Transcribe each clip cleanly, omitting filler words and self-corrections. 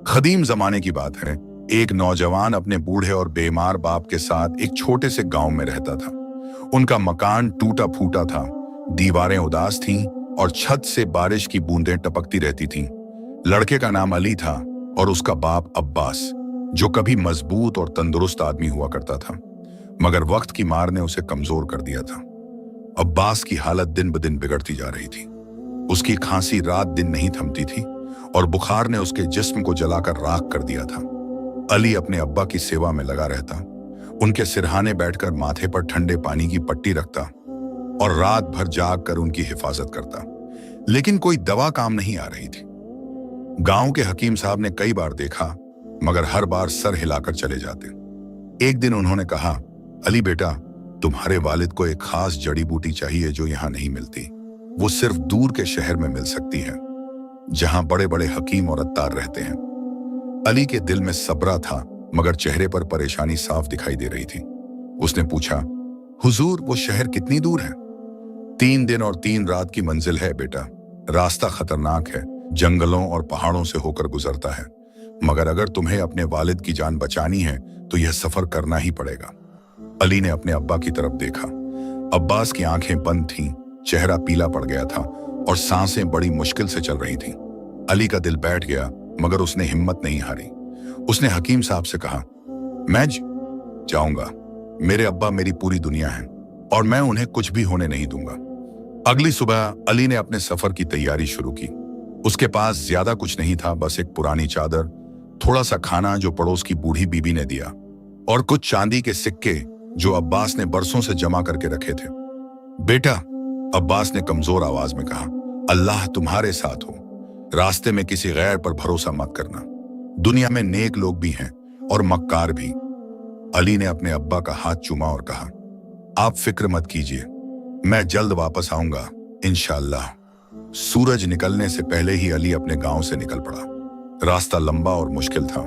कदीम जमाने की बात है। एक नौजवान अपने बूढ़े और बीमार बाप के साथ एक छोटे से गांव में रहता था। उनका मकान टूटा फूटा था, दीवारें उदास थीं और छत से बारिश की बूंदें टपकती रहती थीं। लड़के का नाम अली था और उसका बाप अब्बास, जो कभी मजबूत और तंदुरुस्त आदमी हुआ करता था, मगर वक्त की मार ने उसे कमजोर कर दिया था। अब्बास की हालत दिन ब दिन बिगड़ती जा रही थी। उसकी खांसी रात दिन नहीं थमती थी और बुखार ने उसके जिस्म को जलाकर राख कर दिया था। अली अपने अब्बा की सेवा में लगा रहता, उनके सिरहाने बैठकर माथे पर ठंडे पानी की पट्टी रखता और रात भर जाग कर उनकी हिफाजत करता। लेकिन कोई दवा काम नहीं आ रही थी। गांव के हकीम साहब ने कई बार देखा, मगर हर बार सर हिलाकर चले जाते। एक दिन उन्होंने कहा, अली बेटा, तुम्हारे वालिद को एक खास जड़ी बूटी चाहिए जो यहां नहीं मिलती। वो सिर्फ दूर के शहर में मिल सकती है, जहां बड़े बड़े हकीम और अत्तार रहते हैं। अली के दिल में सबरा था, मगर चेहरे पर परेशानी साफ दिखाई दे रही थी। उसने पूछा, हुजूर, वो शहर कितनी दूर है? 3 दिन और 3 रात की मंजिल है बेटा। रास्ता खतरनाक है, जंगलों और पहाड़ों से होकर गुजरता है, मगर अगर तुम्हें अपने वालिद की जान बचानी है तो यह सफर करना ही पड़ेगा। अली ने अपने अब्बा की तरफ देखा। अब्बास की आंखें बंद थीं, चेहरा पीला पड़ गया था और सांसें बड़ी मुश्किल से चल रही थीं। अली का दिल बैठ गया, मगर उसने हिम्मत नहीं हारी। उसने हकीम साहब से कहा, मैं जाऊंगा। मेरे अब्बा मेरी पूरी दुनिया है और मैं उन्हें कुछ भी होने नहीं दूंगा। अगली सुबह अली ने अपने सफर की तैयारी शुरू की। उसके पास ज्यादा कुछ नहीं था, बस एक पुरानी चादर, थोड़ा सा खाना जो पड़ोस की बूढ़ी बीबी ने दिया, और कुछ चांदी के सिक्के जो अब्बास ने बरसों से जमा करके रखे थे। बेटा, अब्बास ने कमजोर आवाज में कहा, अल्लाह तुम्हारे साथ हो। रास्ते में किसी गैर पर भरोसा मत करना। दुनिया में नेक लोग भी हैं और मक्कार भी। अली ने अपने अब्बा का हाथ चूमा और कहा, आप फिक्र मत कीजिए, मैं जल्द वापस आऊंगा इंशाअल्लाह। सूरज निकलने से पहले ही अली अपने गांव से निकल पड़ा। रास्ता लंबा और मुश्किल था।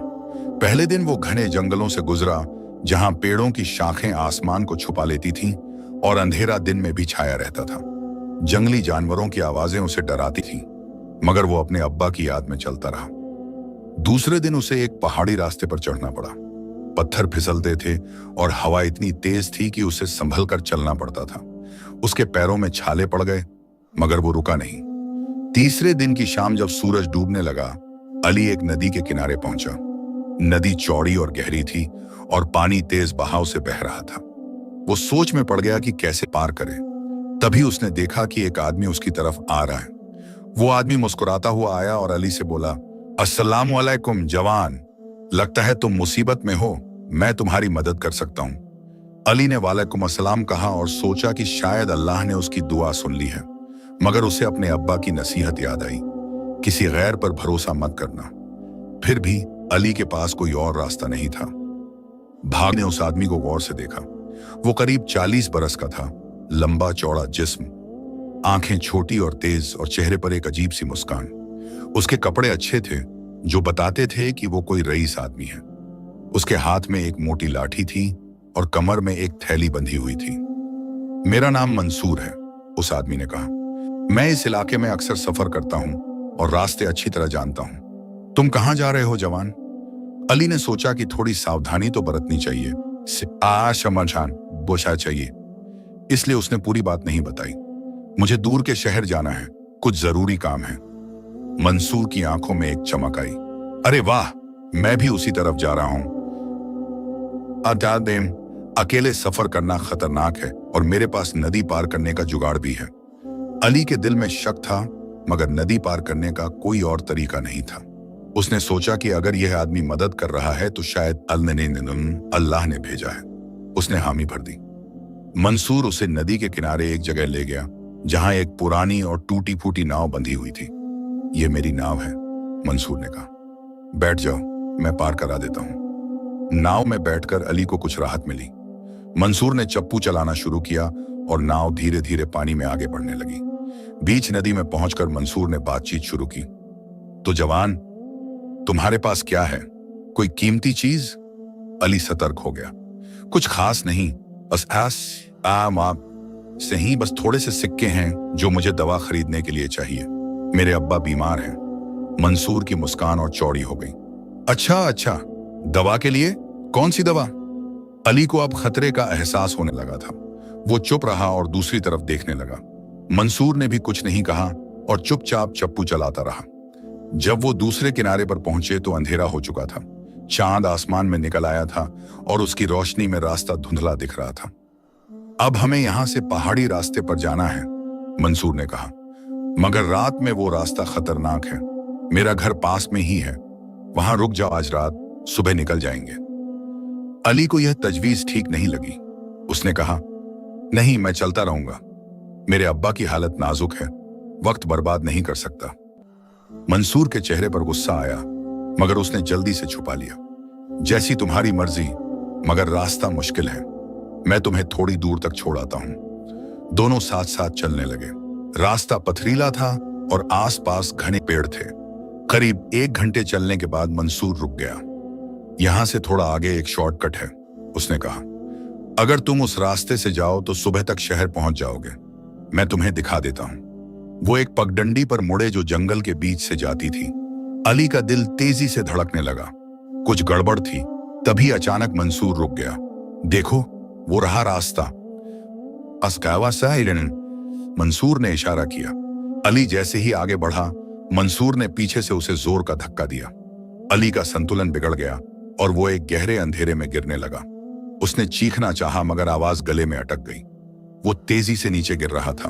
पहले दिन वो घने जंगलों से गुजरा, जहां पेड़ों की शाखें आसमान को छुपा लेती थीं और अंधेरा दिन में भी छाया रहता था। जंगली जानवरों की आवाजें उसे डराती थीं, मगर वो अपने अब्बा की याद में चलता रहा। दूसरे दिन उसे एक पहाड़ी रास्ते पर चढ़ना पड़ा। पत्थर फिसलते थे और हवा इतनी तेज थी कि उसे संभल कर चलना पड़ता था। उसके पैरों में छाले पड़ गए, मगर वो रुका नहीं। तीसरे दिन की शाम जब सूरज डूबने लगा, अली एक नदी के किनारे पहुंचा। नदी चौड़ी और गहरी थी और पानी तेज बहाव से बह रहा था। वो सोच में पड़ गया कि कैसे पार करे। तभी उसने देखा कि एक आदमी उसकी तरफ आ रहा है। वो आदमी मुस्कुराता हुआ आया और अली से बोला, अस्सलाम वालेकुम जवान, लगता है तुम मुसीबत में हो, मैं तुम्हारी मदद कर सकता हूं। अली ने वालेकुम अस्सलाम कहा और सोचा कि शायद अल्लाह ने उसकी दुआ सुन ली है, मगर उसे अपने अब्बा की नसीहत याद आई, किसी गैर पर भरोसा मत करना। फिर भी अली के पास कोई और रास्ता नहीं था। भाग ने उस आदमी को गौर से देखा। वो करीब 40 बरस का था, लंबा चौड़ा जिस्म, आंखें छोटी और तेज और चेहरे पर एक अजीब सी मुस्कान। उसके कपड़े अच्छे थे, जो बताते थे कि वो कोई रईस आदमी है। उसके हाथ में एक मोटी लाठी थी और कमर में एक थैली बंधी हुई थी। मेरा नाम मंसूर है, उस आदमी ने कहा। मैं इस इलाके में अक्सर सफर करता हूं और रास्ते अच्छी तरह जानता हूं। तुम कहां जा रहे हो जवान? अली ने सोचा कि थोड़ी सावधानी तो बरतनी चाहिए। समझान बोशा चाहिए, इसलिए उसने पूरी बात नहीं बताई। मुझे दूर के शहर जाना है, कुछ जरूरी काम है। मंसूर की आंखों में एक चमक आई। अरे वाह, मैं भी उसी तरफ जा रहा हूं। अदादेम, अकेले सफर करना खतरनाक है और मेरे पास नदी पार करने का जुगाड़ भी है। अली के दिल में शक था, मगर नदी पार करने का कोई और तरीका नहीं था। उसने सोचा कि अगर यह आदमी मदद कर रहा है तो शायद अल्लाह ने भेजा है। उसने हामी भर दी। मंसूर उसे नदी के किनारे एक जगह ले गया, जहां एक पुरानी और टूटी फूटी नाव बंधी हुई थी। यह मेरी नाव है, मंसूर ने कहा। बैठ जाओ, मैं पार करा देता हूं। नाव में बैठकर अली को कुछ राहत मिली। मंसूर ने चप्पू चलाना शुरू किया और नाव धीरे धीरे पानी में आगे बढ़ने लगी। बीच नदी में पहुंचकर मंसूर ने बातचीत शुरू की। तो जवान, तुम्हारे पास क्या है? कोई कीमती चीज? अली सतर्क हो गया। कुछ खास नहीं, बस सही, बस थोड़े से सिक्के हैं जो मुझे दवा खरीदने के लिए चाहिए। मेरे अब्बा बीमार हैं। मंसूर की मुस्कान और चौड़ी हो गई। अच्छा अच्छा, दवा के लिए? कौन सी दवा? अली को अब खतरे का एहसास होने लगा था। वो चुप रहा और दूसरी तरफ देखने लगा। मंसूर ने भी कुछ नहीं कहा और चुपचाप चप्पू चलाता रहा। जब वो दूसरे किनारे पर पहुंचे तो अंधेरा हो चुका था। चांद आसमान में निकल आया था और उसकी रोशनी में रास्ता धुंधला दिख रहा था। अब हमें यहां से पहाड़ी रास्ते पर जाना है, मंसूर ने कहा, मगर रात में वो रास्ता खतरनाक है। मेरा घर पास में ही है, वहां रुक जाओ, आज रात, सुबह निकल जाएंगे। अली को यह तजवीज ठीक नहीं लगी। उसने कहा, नहीं, मैं चलता रहूंगा। मेरे अब्बा की हालत नाजुक है, वक्त बर्बाद नहीं कर सकता। मंसूर के चेहरे पर गुस्सा आया, मगर उसने जल्दी से छुपा लिया। जैसी तुम्हारी मर्जी, मगर रास्ता मुश्किल है। मैं तुम्हें थोड़ी दूर तक छोड़ आता हूं। दोनों साथ साथ चलने लगे। रास्ता पथरीला था और आसपास घने पेड़ थे। करीब 1 घंटे चलने के बाद मंसूर रुक गया। यहां से थोड़ा आगे एक शॉर्टकट है, उसने कहा। अगर तुम उस रास्ते से जाओ तो सुबह तक शहर पहुंच जाओगे। मैं तुम्हें दिखा देता हूं। वो एक पगडंडी पर मुड़े जो जंगल के बीच से जाती थी। अली का दिल तेजी से धड़कने लगा। कुछ गड़बड़ थी। तभी अचानक मंसूर रुक गया। देखो, वो रहा रास्ता। अस्कावा साइरन, मंसूर ने इशारा किया। अली जैसे ही आगे बढ़ा, मंसूर ने पीछे से उसे जोर का धक्का दिया। अली का संतुलन बिगड़ गया और वो एक गहरे अंधेरे में गिरने लगा। उसने चीखना चाहा मगर आवाज गले में अटक गई। वो तेजी से नीचे गिर रहा था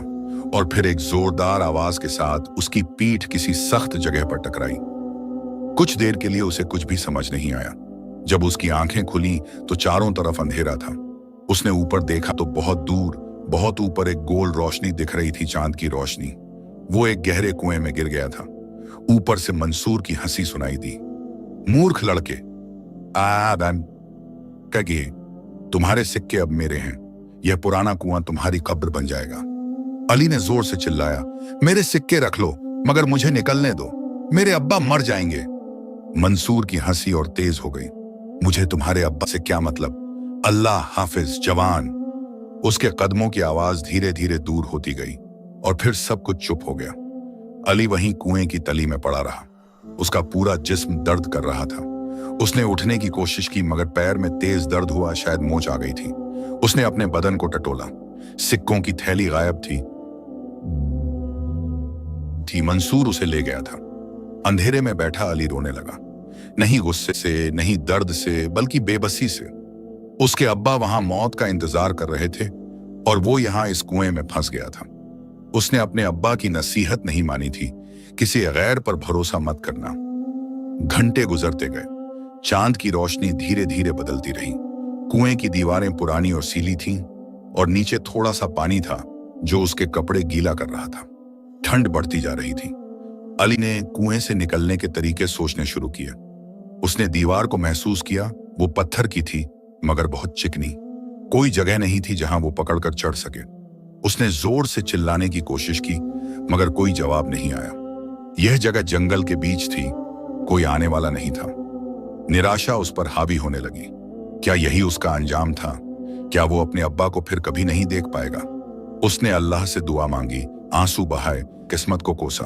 और फिर एक जोरदार आवाज के साथ उसकी पीठ किसी सख्त जगह पर टकराई। कुछ देर के लिए उसे कुछ भी समझ नहीं आया। जब उसकी आंखें खुली तो चारों तरफ अंधेरा था। उसने ऊपर देखा तो बहुत दूर, बहुत ऊपर एक गोल रोशनी दिख रही थी, चांद की रोशनी। वो एक गहरे कुएं में गिर गया था। ऊपर से मंसूर की हंसी सुनाई दी। मूर्ख लड़के, कहिए, तुम्हारे सिक्के अब मेरे हैं। यह पुराना कुआं तुम्हारी कब्र बन जाएगा। अली ने जोर से चिल्लाया, मेरे सिक्के रख लो, मगर मुझे निकलने दो। मेरे अब्बा मर जाएंगे। मंसूर की हंसी और तेज हो गई। मुझे तुम्हारे अब्बा से क्या मतलब? अल्लाह हाफिज जवान। उसके कदमों की आवाज धीरे धीरे दूर होती गई और फिर सब कुछ चुप हो गया। अली वहीं कुएं की तली में पड़ा रहा। उसका पूरा जिस्म दर्द कर रहा था। उसने उठने की कोशिश की मगर पैर में तेज दर्द हुआ, शायद मोच आ गई थी। उसने अपने बदन को टटोला। सिक्कों की थैली गायब थी। मंसूर उसे ले गया था। अंधेरे में बैठा अली रोने लगा, नहीं गुस्से से, नहीं दर्द से, बल्कि बेबसी से। उसके अब्बा वहां मौत का इंतजार कर रहे थे और वो यहां इस कुएं में फंस गया था। उसने अपने अब्बा की नसीहत नहीं मानी थी, किसी गैर पर भरोसा मत करना। घंटे गुजरते गए। चांद की रोशनी धीरे धीरे बदलती रही। कुएं की दीवारें पुरानी और सीली थीं और नीचे थोड़ा सा पानी था जो उसके कपड़े गीला कर रहा था। ठंड बढ़ती जा रही थी। अली ने कुएं से निकलने के तरीके सोचने शुरू किए। उसने दीवार को महसूस किया। वो पत्थर की थी मगर बहुत चिकनी। कोई जगह नहीं थी जहां वो पकड़कर चढ़ सके। उसने जोर से चिल्लाने की कोशिश की मगर कोई जवाब नहीं आया। यह जगह जंगल के बीच थी, कोई आने वाला नहीं था। निराशा उस पर हावी होने लगी। क्या यही उसका अंजाम था? क्या वो अपने अब्बा को फिर कभी नहीं देख पाएगा? उसने अल्लाह से दुआ मांगी, आंसू बहाए, किस्मत को कोसा।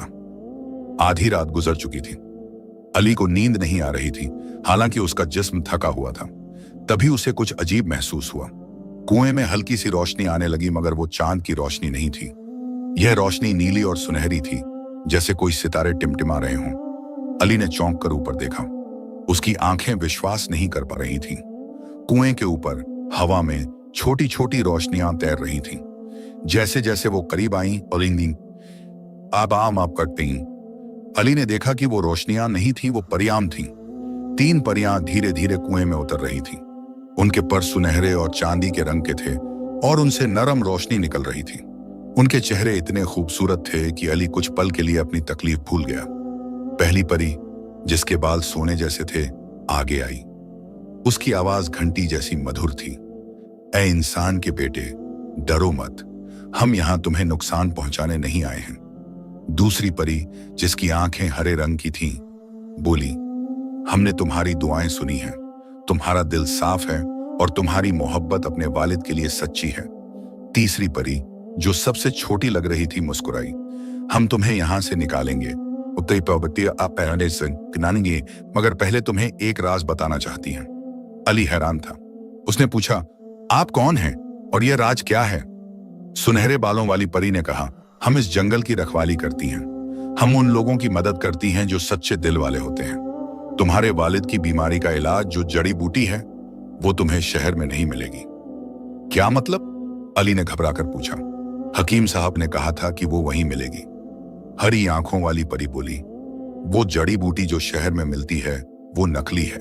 आधी रात गुजर चुकी थी। अली को नींद नहीं आ रही थी, हालांकि उसका जिस्म थका हुआ था। तभी उसे कुछ अजीब महसूस हुआ। कुएं में हल्की सी रोशनी आने लगी मगर वो चांद की रोशनी नहीं थी। यह रोशनी नीली और सुनहरी थी, जैसे कोई सितारे टिमटिमा रहे हों। अली ने चौंक कर ऊपर देखा। उसकी आंखें विश्वास नहीं कर पा रही थीं। कुएं के ऊपर हवा में छोटी छोटी रोशनियां तैर रही थीं। जैसे जैसे वो करीब आईं और आप करती। अली ने देखा कि वो रोशनियां नहीं थी, वो परियां थीं। 3 परियां धीरे धीरे कुएं में उतर रही थीं। उनके पर सुनहरे और चांदी के रंग के थे और उनसे नरम रोशनी निकल रही थी। उनके चेहरे इतने खूबसूरत थे कि अली कुछ पल के लिए अपनी तकलीफ भूल गया। पहली परी, जिसके बाल सोने जैसे थे, आगे आई। उसकी आवाज घंटी जैसी मधुर थी। ऐ इंसान के बेटे, डरो मत, हम यहां तुम्हें नुकसान पहुंचाने नहीं आए हैं। दूसरी परी, जिसकी आंखें हरे रंग की थीं, बोली, हमने तुम्हारी दुआएं सुनी हैं। तुम्हारा दिल साफ है और तुम्हारी मोहब्बत अपने वालिद के लिए सच्ची है। तीसरी परी, जो सबसे छोटी लग रही थी, मुस्कुराई, हम तुम्हें यहां से निकालेंगे। उत्तरी प्रवृत्ति आप पहले से गिनाएंगे, मगर पहले तुम्हें एक राज बताना चाहती हैं। अली हैरान था। उसने पूछा, आप कौन हैं और यह राज क्या है? सुनहरे बालों वाली परी ने कहा, हम इस जंगल की रखवाली करती हैं। हम उन लोगों की मदद करती हैं जो सच्चे दिल वाले होते हैं। तुम्हारे वालिद की बीमारी का इलाज जो जड़ी बूटी है, वो तुम्हें शहर में नहीं मिलेगी। क्या मतलब? अली ने घबराकर पूछा। हकीम साहब ने कहा था कि वो वहीं मिलेगी। हरी आंखों वाली परी बोली, वो जड़ी बूटी जो शहर में मिलती है वो नकली है।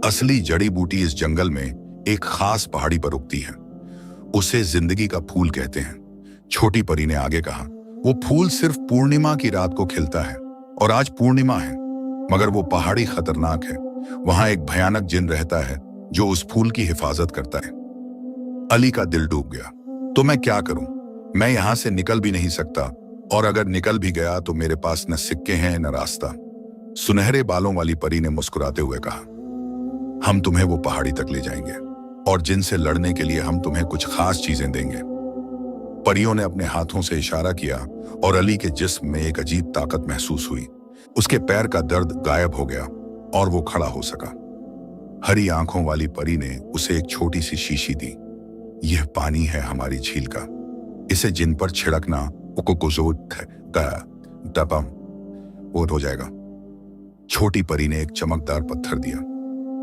असली जड़ी बूटी इस जंगल में एक खास पहाड़ी पर उगती है। उसे जिंदगी का फूल कहते हैं। छोटी परी ने आगे कहा, वो फूल सिर्फ पूर्णिमा की रात को खिलता है और आज पूर्णिमा है, मगर वो पहाड़ी खतरनाक है। वहां एक भयानक जिन रहता है जो उस फूल की हिफाजत करता है। अली का दिल डूब गया। तो मैं क्या करूं? मैं यहां से निकल भी नहीं सकता, और अगर निकल भी गया तो मेरे पास न सिक्के हैं न रास्ता। सुनहरे बालों वाली परी ने मुस्कुराते हुए कहा, हम तुम्हें वो पहाड़ी तक ले जाएंगे और जिनसे लड़ने के लिए हम तुम्हें कुछ खास चीजें देंगे। परियों ने अपने हाथों से इशारा किया और अली के जिस्म में एक अजीब ताकत महसूस हुई। उसके पैर का दर्द गायब हो गया और वो खड़ा हो सका। हरी आंखों वाली परी ने उसे एक छोटी सी शीशी दी। यह पानी है हमारी झील का, इसे जिन पर छिड़कना वो हो जाएगा। छोटी परी ने एक चमकदार पत्थर दिया।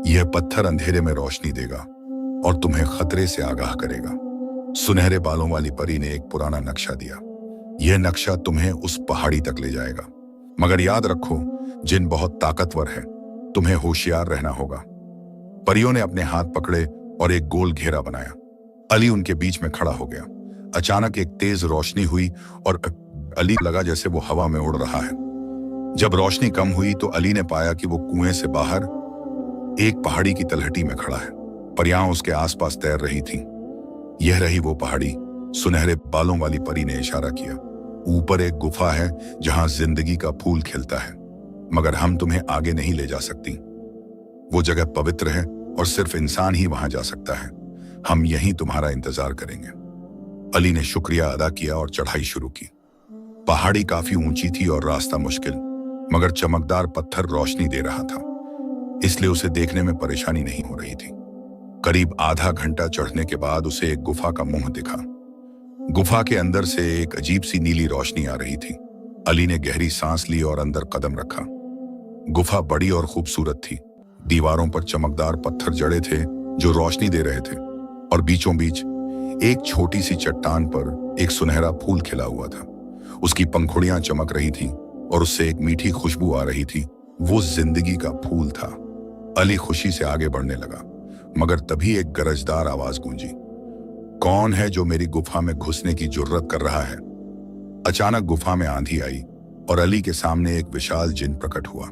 यह पत्थर अंधेरे में रोशनी देगा और तुम्हें खतरे से आगाह करेगा। सुनहरे बालों वाली परी ने एक पुराना नक्शा दिया। यह नक्शा तुम्हें उस पहाड़ी तक ले जाएगा, मगर याद रखो, जिन बहुत ताकतवर है, तुम्हें होशियार रहना होगा। परियों ने अपने हाथ पकड़े और एक गोल घेरा बनाया। अली उनके बीच में खड़ा हो गया। अचानक एक तेज रोशनी हुई और अली लगा जैसे वो हवा में उड़ रहा है। जब रोशनी कम हुई तो अली ने पाया कि वो कुएं से बाहर एक पहाड़ी की तलहटी में खड़ा है। परियां उसके आसपास तैर रही थीं। यह रही वो पहाड़ी। सुनहरे बालों वाली परी ने इशारा किया। ऊपर एक गुफा है जहां जिंदगी का फूल खिलता है, मगर हम तुम्हें आगे नहीं ले जा सकती। वो जगह पवित्र है और सिर्फ इंसान ही वहां जा सकता है। हम यहीं तुम्हारा इंतजार करेंगे। अली ने शुक्रिया अदा किया और चढ़ाई शुरू की। पहाड़ी काफी ऊंची थी और रास्ता मुश्किल, मगर चमकदार पत्थर रोशनी दे रहा था, इसलिए उसे देखने में परेशानी नहीं हो रही थी। करीब आधा घंटा चढ़ने के बाद उसे एक गुफा का मुंह दिखा। गुफा के अंदर से एक अजीब सी नीली रोशनी आ रही थी। अली ने गहरी सांस ली और अंदर कदम रखा। गुफा बड़ी और खूबसूरत थी। दीवारों पर चमकदार पत्थर जड़े थे जो रोशनी दे रहे थे, और बीचों बीच एक छोटी सी चट्टान पर एक सुनहरा फूल खिला हुआ था। उसकी पंखुड़ियां चमक रही थीं और उससे एक मीठी खुशबू आ रही थी। वो जिंदगी का फूल था। अली खुशी से आगे बढ़ने लगा, मगर तभी एक गरजदार आवाज गूंजी। कौन है जो मेरी गुफा में घुसने की जुर्रत कर रहा है? अचानक गुफा में आंधी आई और अली के सामने एक विशाल जिन प्रकट हुआ।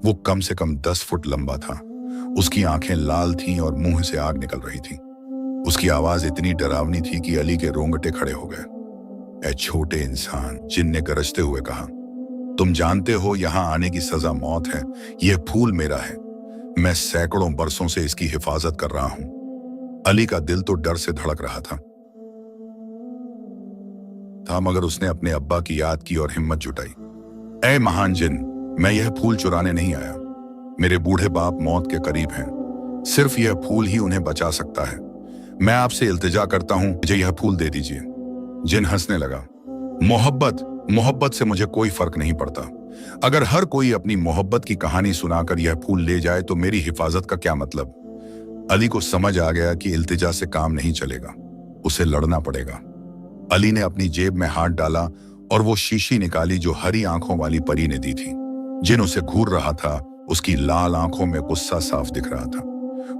वो कम से कम 10 फुट लंबा था। उसकी आंखें लाल थीं और मुंह से आग निकल रही थी। उसकी आवाज इतनी डरावनी थी कि अली के रोंगटे खड़े हो गए। ऐ छोटे इंसान, जिन ने गरजते हुए कहा, तुम जानते हो यहां आने की सजा मौत है। यह फूल मेरा है। मैं सैकड़ों बरसों से इसकी हिफाजत कर रहा हूं। अली का दिल तो डर से धड़क रहा था, मगर उसने अपने अब्बा की याद की और हिम्मत जुटाई। ऐ महान जिन, मैं यह फूल चुराने नहीं आया। मेरे बूढ़े बाप मौत के करीब हैं। सिर्फ यह फूल ही उन्हें बचा सकता है। मैं आपसे इल्तिजा करता हूं, मुझे यह फूल दे दीजिए। जिन हंसने लगा। मोहब्बत से मुझे कोई फर्क नहीं पड़ता। अगर हर कोई अपनी मोहब्बत की कहानी सुनाकर यह फूल ले जाए तो मेरी हिफाजत का क्या मतलब? अली को समझ आ गया कि इल्तिजा से काम नहीं चलेगा, उसे लड़ना पड़ेगा। अली ने अपनी जेब में हाथ डाला और वो शीशी निकाली जो हरी आंखों वाली परी ने दी थी। जिन उसे घूर रहा था, उसकी लाल आंखों में गुस्सा साफ दिख रहा था।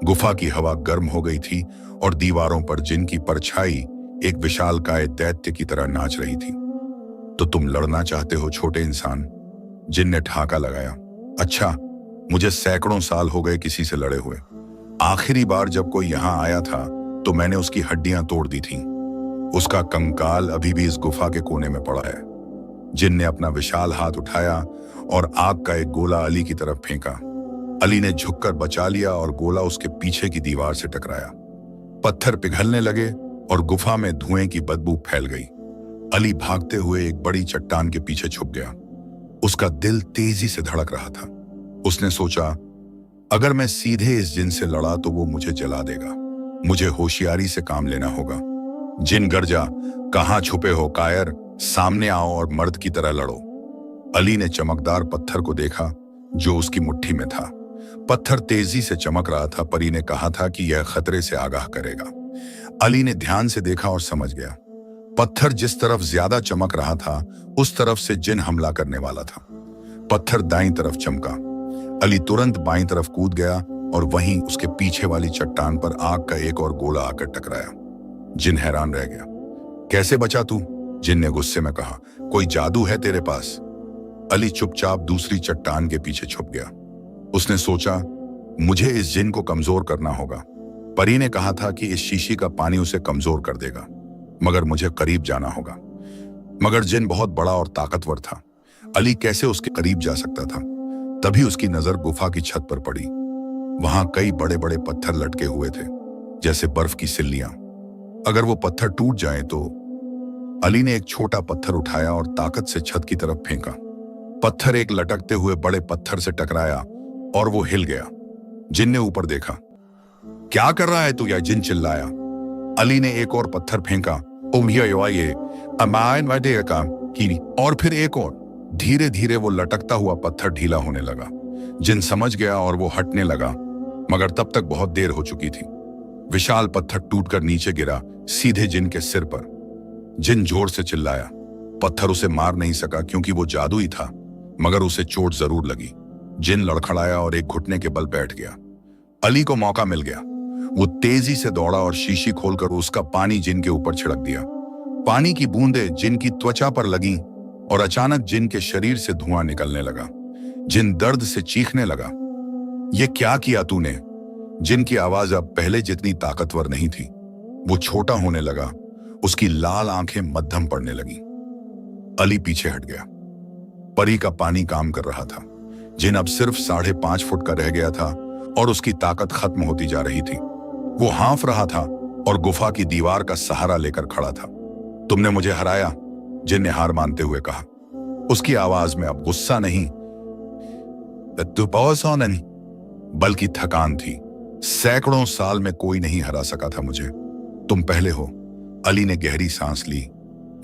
गुफा की हवा गर्म हो गई थी और दीवारों पर जिन की परछाई एक विशालकाय दैत्य की तरह नाच रही थी। तो तुम लड़ना चाहते हो छोटे इंसान? जिन ने ठहाका लगाया। अच्छा, मुझे सैकड़ों साल हो गए किसी से लड़े हुए। आखिरी बार जब कोई यहां आया था तो मैंने उसकी हड्डियां तोड़ दी थीं। उसका कंकाल अभी भी इस गुफा के कोने में पड़ा है। जिन ने अपना विशाल हाथ उठाया और आग का एक गोला अली की तरफ फेंका। अली ने झुककर बचा लिया और गोला उसके पीछे की दीवार से टकराया। पत्थर पिघलने लगे और गुफा में धुएं की बदबू फैल गई। अली भागते हुए एक बड़ी चट्टान के पीछे छुप गया। उसका दिल तेजी से धड़क रहा था। उसने सोचा, अगर मैं सीधे इस जिन से लड़ा तो वो मुझे जला देगा। मुझे होशियारी से काम लेना होगा। जिन गरजा, कहां छुपे हो कायर, सामने आओ और मर्द की तरह लड़ो। अली ने चमकदार पत्थर को देखा जो उसकी मुट्ठी में था। पत्थर तेजी से चमक रहा था। परी ने कहा था कि यह खतरे से आगाह करेगा। अली ने ध्यान से देखा और समझ गया। पत्थर जिस तरफ ज्यादा चमक रहा था उस तरफ से जिन हमला करने वाला था। पत्थर दाईं तरफ चमका। अली तुरंत बाईं तरफ कूद गया और वहीं उसके पीछे वाली चट्टान पर आग का एक और गोला आकर टकराया। जिन हैरान रह गया। कैसे बचा तू? जिन ने गुस्से में कहा। कोई जादू है तेरे पास? अली चुपचाप दूसरी चट्टान के पीछे छुप गया। उसने सोचा, मुझे इस जिन को कमजोर करना होगा। परी ने कहा था कि इस शीशी का पानी उसे कमजोर कर देगा, मगर मुझे करीब जाना होगा। मगर जिन बहुत बड़ा और ताकतवर था। अली कैसे उसके करीब जा सकता था? तभी उसकी नजर गुफा की छत पर पड़ी। वहां कई बड़े बड़े पत्थर लटके हुए थे, जैसे बर्फ की सिल्लियां। अगर वो पत्थर टूट जाए तो? अली ने एक छोटा पत्थर उठाया और ताकत से छत की तरफ फेंका। पत्थर एक लटकते हुए बड़े पत्थर से टकराया और वो हिल गया। जिन ने ऊपर देखा। क्या कर रहा है तू? या जिन चिल्लाया। अली ने एक और पत्थर फेंका। और फिर एक और। धीरे धीरे वो लटकता हुआ पत्थर ढीला होने लगा। जिन समझ गया और वो हटने लगा, मगर तब तक बहुत देर हो चुकी थी। विशाल पत्थर टूटकर नीचे गिरा, सीधे जिन के सिर पर। जिन जोर से चिल्लाया। पत्थर उसे मार नहीं सका क्योंकि वो जादुई था, मगर उसे चोट जरूर लगी। जिन लड़खड़ाया और एक घुटने के बल बैठ गया। अली को मौका मिल गया। वो तेजी से दौड़ा और शीशी खोलकर उसका पानी जिन के ऊपर छिड़क दिया। पानी की बूंदें जिन की त्वचा पर लगीं और अचानक जिन के शरीर से धुआं निकलने लगा। जिन दर्द से चीखने लगा। ये क्या किया तूने? जिन की आवाज अब पहले जितनी ताकतवर नहीं थी। वो छोटा होने लगा। उसकी लाल आंखें मध्यम पड़ने लगी। अली पीछे हट गया। परी का पानी काम कर रहा था। जिन अब सिर्फ 5.5 फुट का रह गया था और उसकी ताकत खत्म होती जा रही थी। वो हाँफ रहा था और गुफा की दीवार का सहारा लेकर खड़ा था। तुमने मुझे हराया, जिन ने हार मानते हुए कहा। उसकी आवाज में अब गुस्सा नहीं, बल्कि थकान थी। सैकड़ों साल में कोई नहीं हरा सका था मुझे। तुम पहले हो। अली ने गहरी सांस ली।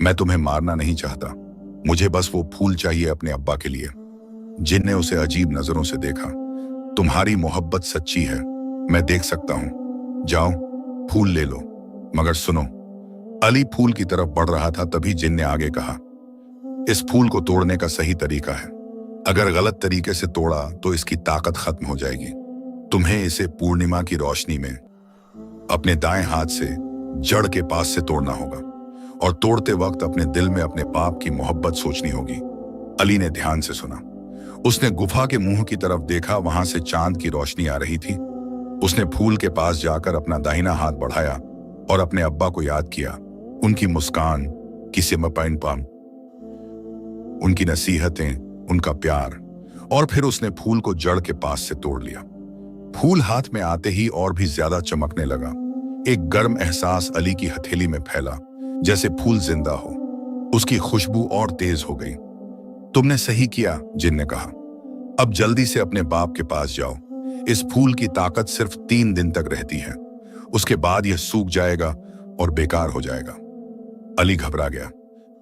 मैं तुम्हें मारना नहीं चाहता। मुझे बस वो फूल चाहिए अपने अब्बा के लिए। जिन ने उसे अजीब नजरों से देखा। तुम्हारी मोहब्बत सच्ची है, मैं देख सकता हूं। जाओ, फूल ले लो। मगर सुनो। अली फूल की तरफ बढ़ रहा था, तभी जिन ने आगे कहा, इस फूल को तोड़ने का सही तरीका है। अगर गलत तरीके से तोड़ा तो इसकी ताकत खत्म हो जाएगी। तुम्हें इसे पूर्णिमा की रोशनी में अपने दाएं हाथ से जड़ के पास से तोड़ना होगा, और तोड़ते वक्त अपने दिल में अपने बाप की मोहब्बत सोचनी होगी। अली ने ध्यान से सुना। उसने गुफा के मुंह की तरफ देखा। वहां से चांद की रोशनी आ रही थी। उसने फूल के पास जाकर अपना दाहिना हाथ बढ़ाया और अपने अब्बा को याद किया। उनकी मुस्कान, किसी मपाइन पाम, उनकी नसीहतें, उनका प्यार, और फिर उसने फूल को जड़ के पास से तोड़ लिया। फूल हाथ में आते ही और भी ज्यादा चमकने लगा। एक गर्म एहसास अली की हथेली में फैला, जैसे फूल जिंदा हो। उसकी खुशबू और तेज हो गई। तुमने सही किया, जिन ने कहा। अब जल्दी से अपने बाप के पास जाओ। इस फूल की ताकत सिर्फ 3 दिन तक रहती है। उसके बाद यह सूख जाएगा और बेकार हो जाएगा। अली घबरा गया।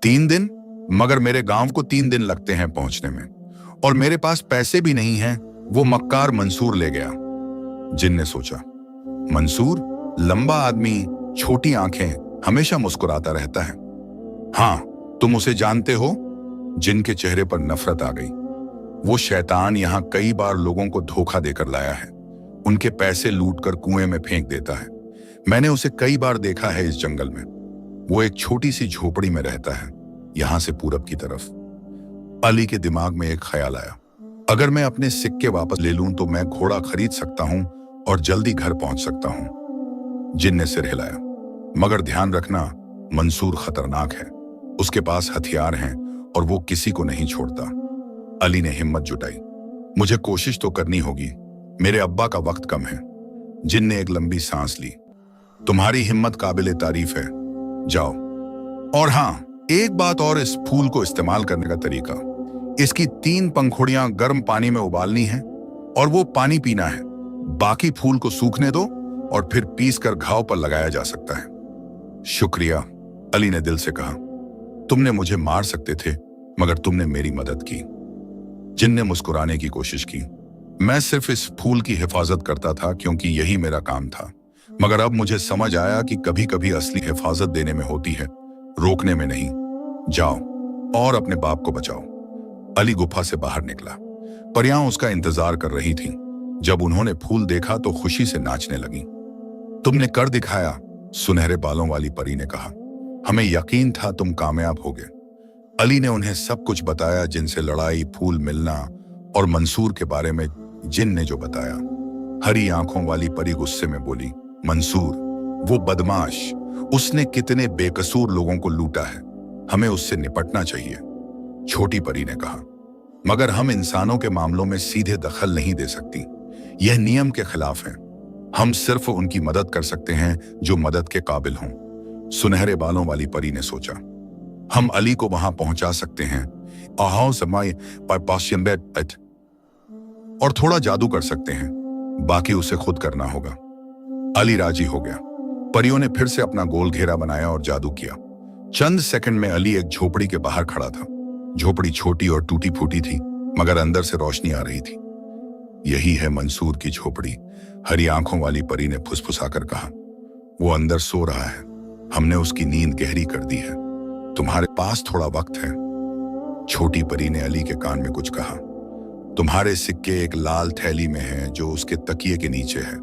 3 दिन? मगर मेरे गांव को 3 दिन लगते हैं पहुंचने में, और मेरे पास पैसे भी नहीं हैं। वो मक्कार मंसूर ले गया। जिन ने सोचा, मंसूर? लंबा आदमी, छोटी आंखें, हमेशा मुस्कुराता रहता है। हाँ, तुम उसे जानते हो? जिन के चेहरे पर नफरत आ गई। वो शैतान यहां कई बार लोगों को धोखा देकर लाया है। उनके पैसे लूटकर कुएं में फेंक देता है। मैंने उसे कई बार देखा है इस जंगल में। वो एक छोटी सी झोपड़ी में रहता है, यहां से पूरब की तरफ। अली के दिमाग में एक ख्याल आया। अगर मैं अपने सिक्के वापस ले लूं तो मैं घोड़ा खरीद सकता हूं और जल्दी घर पहुंच सकता हूं। जिन ने सिर हिलाया। मगर ध्यान रखना, मंसूर खतरनाक है। उसके पास हथियार हैं और वो किसी को नहीं छोड़ता। अली ने हिम्मत जुटाई। मुझे कोशिश तो करनी होगी। मेरे अब्बा का वक्त कम है। जिन ने एक लंबी सांस ली। तुम्हारी हिम्मत काबिले तारीफ है। जाओ। और हाँ, एक बात और, इस फूल को इस्तेमाल करने का तरीका। इसकी 3 पंखुड़ियां गर्म पानी में उबालनी है और वो पानी पीना है। बाकी फूल को सूखने दो और फिर पीसकर घाव पर लगाया जा सकता है। शुक्रिया, अली ने दिल से कहा। तुमने मुझे मार सकते थे, मगर तुमने मेरी मदद की। जिन ने मुस्कुराने की कोशिश की। मैं सिर्फ इस फूल की हिफाजत करता था क्योंकि यही मेरा काम था, मगर अब मुझे समझ आया कि कभी कभी असली हिफाजत देने में होती है, रोकने में नहीं। जाओ और अपने बाप को बचाओ। अली गुफा से बाहर निकला। परियां उसका इंतजार कर रही थीं। जब उन्होंने फूल देखा तो खुशी से नाचने लगी। तुमने कर दिखाया, सुनहरे बालों वाली परी ने कहा। हमें यकीन था तुम कामयाब होगे। अली ने उन्हें सब कुछ बताया, जिनसे लड़ाई, फूल मिलना और मंसूर के बारे में जिन ने जो बताया। हरी आंखों वाली परी गुस्से में बोली, मंसूर, वो बदमाश, उसने कितने बेकसूर लोगों को लूटा है, हमें उससे निपटना चाहिए। छोटी परी ने कहा, मगर हम इंसानों के मामलों में सीधे दखल नहीं दे सकती, यह नियम के खिलाफ है। हम सिर्फ उनकी मदद कर सकते हैं जो मदद के काबिल हों। सुनहरे बालों वाली परी ने सोचा, हम अली को वहां पहुंचा सकते हैं और थोड़ा जादू कर सकते हैं, बाकी उसे खुद करना होगा। अली राजी हो गया। परियों ने फिर से अपना गोल घेरा बनाया और जादू किया। चंद सेकंड में अली एक झोपड़ी के बाहर खड़ा था। झोपड़ी छोटी और टूटी फूटी थी, मगर अंदर से रोशनी आ रही थी। यही है मंसूर की झोपड़ी, हरी आंखों वाली परी ने फुसफुसाकर कहा। वो अंदर सो रहा है, हमने उसकी नींद गहरी कर दी है। तुम्हारे पास थोड़ा वक्त है। छोटी परी ने अली के कान में कुछ कहा। तुम्हारे सिक्के एक लाल थैली में हैं जो उसके तकिए के नीचे है,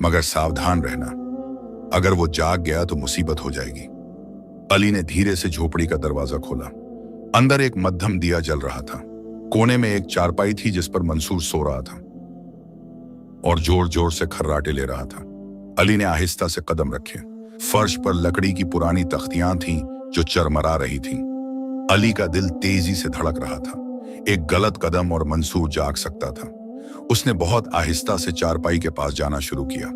मगर सावधान रहना, अगर वो जाग गया तो मुसीबत हो जाएगी। अली ने धीरे से झोपड़ी का दरवाजा खोला। अंदर एक मध्यम दिया जल रहा था। कोने में एक चारपाई थी जिस पर मंसूर सो रहा था और जोर जोर से खर्राटे ले रहा था। अली ने आहिस्ता से कदम रखे। फर्श पर लकड़ी की पुरानी तख्तियां थीं जो चरमरा रही थीं। अली का दिल तेजी से धड़क रहा था। एक गलत कदम और मंसूर जाग सकता था। उसने बहुत आहिस्ता से चारपाई के पास जाना शुरू किया।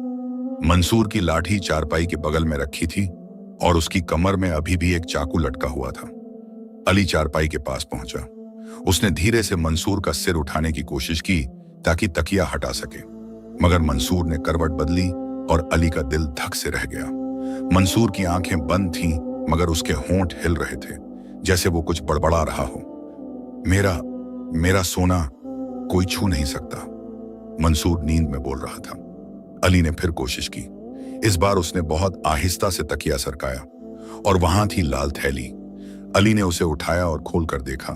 मंसूर की लाठी चारपाई के बगल में रखी थी और उसकी कमर में अभी भी एक चाकू लटका हुआ था। अली चारपाई के पास पहुंचा। उसने धीरे से मंसूर का सिर उठाने की कोशिश की ताकि तकिया हटा सके, मगर मंसूर ने करवट बदली और अली का दिल धक से रह गया। मंसूर की आंखें बंद थीं, मगर उसके होंठ हिल रहे थे, जैसे वो कुछ बड़बड़ा रहा हो। मेरा सोना कोई छू नहीं सकता, मंसूर नींद में बोल रहा था। अली ने फिर कोशिश की। इस बार उसने बहुत आहिस्ता से तकिया सरकाया और वहां थी लाल थैली। अली ने उसे उठाया और खोल कर देखा।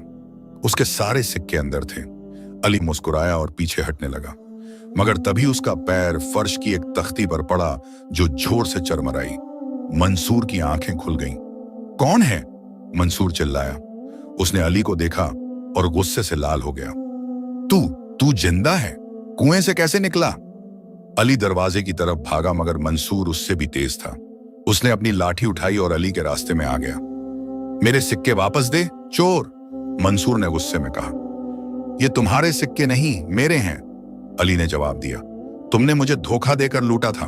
उसके सारे सिक्के अंदर थे। अली मुस्कुराया और पीछे हटने लगा, मगर तभी उसका पैर फर्श की एक तख्ती पर पड़ा जो जोर से चरमराई। मंसूर की आंखें खुल गईं। कौन है? मंसूर चिल्लाया। उसने अली को देखा और गुस्से से लाल हो गया। तू जिंदा है? कुएं से कैसे निकला? अली दरवाजे की तरफ भागा, मगर मंसूर उससे भी तेज था। उसने अपनी लाठी उठाई और अली के रास्ते में आ गया। मेरे सिक्के वापस दे, चोर! मंसूर ने गुस्से में कहा। ये तुम्हारे सिक्के नहीं, मेरे हैं, अली ने जवाब दिया। तुमने मुझे धोखा देकर लूटा था।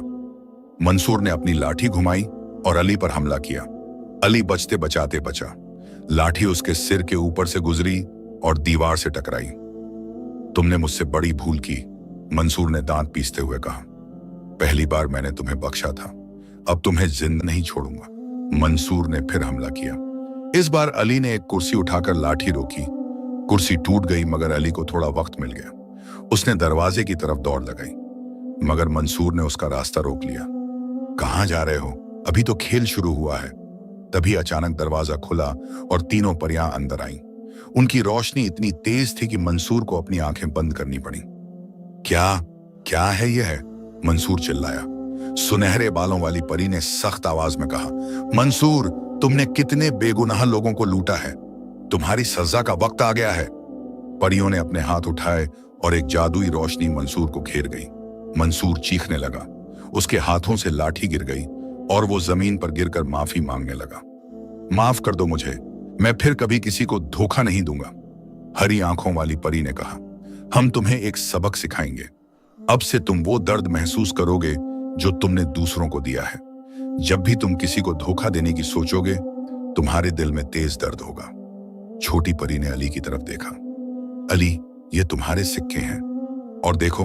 मंसूर ने अपनी लाठी घुमाई और अली पर हमला किया। अली बचते बचाते बचा। लाठी उसके सिर के ऊपर से गुजरी और दीवार से टकराई। तुमने मुझसे बड़ी भूल की, मंसूर ने दांत पीसते हुए कहा। पहली बार मैंने तुम्हें बख्शा था, अब तुम्हें जिंदा नहीं छोड़ूंगा। मंसूर ने फिर हमला किया। इस बार अली ने एक कुर्सी उठाकर लाठी रोकी। कुर्सी टूट गई, मगर अली को थोड़ा वक्त मिल गया। उसने दरवाजे की तरफ दौड़ लगाई, मगर मंसूर ने उसका रास्ता रोक लिया। कहां जा रहे हो? अभी तो खेल शुरू हुआ है। तभी अचानक दरवाजा खुला और तीनों परियां अंदर आईं। उनकी रोशनी इतनी तेज थी कि मंसूर को अपनी आंखें बंद करनी पड़ी। क्या है यह? मंसूर चिल्लाया। सुनहरे बालों वाली परी ने सख्त आवाज में कहा, मंसूर, तुमने कितने बेगुनाह लोगों को लूटा है। तुम्हारी सजा का वक्त आ गया है। परियों ने अपने हाथ उठाए और एक जादुई रोशनी मंसूर को घेर गई। मंसूर चीखने लगा। उसके हाथों से लाठी गिर गई और वो जमीन पर गिरकर माफी मांगने लगा। माफ कर दो मुझे, मैं फिर कभी किसी को धोखा नहीं दूंगा, हरी आंखों वाली परी ने कहा। हम तुम्हें एक सबक सिखाएंगे। अब से तुम वो दर्द महसूस करोगे जो तुमने दूसरों को दिया है। जब भी तुम किसी को धोखा देने की सोचोगे, तुम्हारे दिल में तेज दर्द होगा। छोटी परी ने अली की तरफ देखा। अली, ये तुम्हारे सिक्के हैं। और देखो,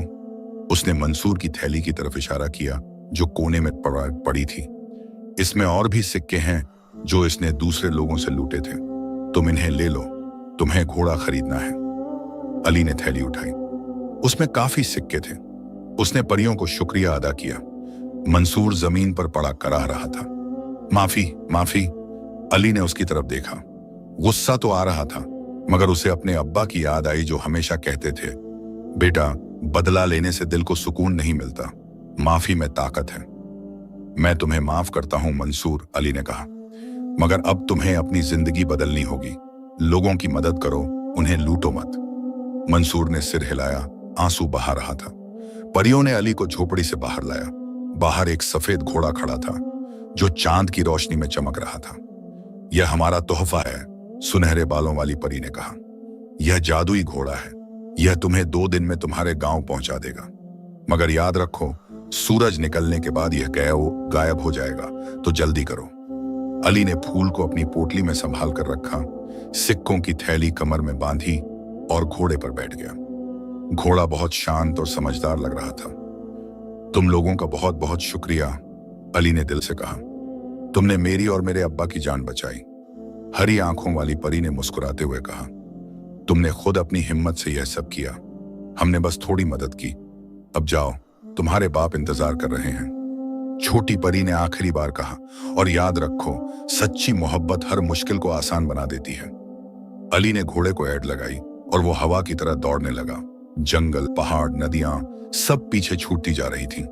उसने मंसूर की थैली की तरफ इशारा किया जो कोने में पड़ी थी। इसमें और भी सिक्के हैं जो इसने दूसरे लोगों से लूटे थे। तुम इन्हें ले लो, तुम्हें घोड़ा खरीदना है। अली ने थैली उठाई, उसमें काफी सिक्के थे। उसने परियों को शुक्रिया अदा किया। मंसूर जमीन पर पड़ा कराह रहा था। माफी, माफी। अली ने उसकी तरफ देखा। गुस्सा तो आ रहा था, मगर उसे अपने अब्बा की याद आई जो हमेशा कहते थे, बेटा, बदला लेने से दिल को सुकून नहीं मिलता, माफी में ताकत है। मैं तुम्हें माफ करता हूं मंसूर, अली ने कहा, मगर अब तुम्हें अपनी जिंदगी बदलनी होगी। लोगों की मदद करो, उन्हें लूटो मत। मंसूर ने सिर हिलाया, आंसू बहा रहा था। परियों ने अली को झोपड़ी से बाहर लाया। बाहर एक सफेद घोड़ा खड़ा था जो चांद की रोशनी में चमक रहा था। यह हमारा तोहफा है, सुनहरे बालों वाली परी ने कहा। यह जादुई घोड़ा है, यह तुम्हें 2 दिन में तुम्हारे गांव पहुंचा देगा। मगर याद रखो, सूरज निकलने के बाद यह गायब हो जाएगा, तो जल्दी करो। अली ने फूल को अपनी पोटली में संभाल कर रखा, सिक्कों की थैली कमर में बांधी और घोड़े पर बैठ गया। घोड़ा बहुत शांत और समझदार लग रहा था। तुम लोगों का बहुत बहुत शुक्रिया, अली ने दिल से कहा। तुमने मेरी और मेरे अब्बा की जान बचाई। हरी आंखों वाली परी ने मुस्कुराते हुए कहा, तुमने खुद अपनी हिम्मत से यह सब किया, हमने बस थोड़ी मदद की। अब जाओ, तुम्हारे बाप इंतजार कर रहे हैं। छोटी परी ने आखिरी बार कहा, और याद रखो, सच्ची मोहब्बत हर मुश्किल को आसान बना देती है। अली ने घोड़े को ऐड लगाई और वो हवा की तरह दौड़ने लगा। जंगल, पहाड़, नदियां सब पीछे छूटती जा रही थीं।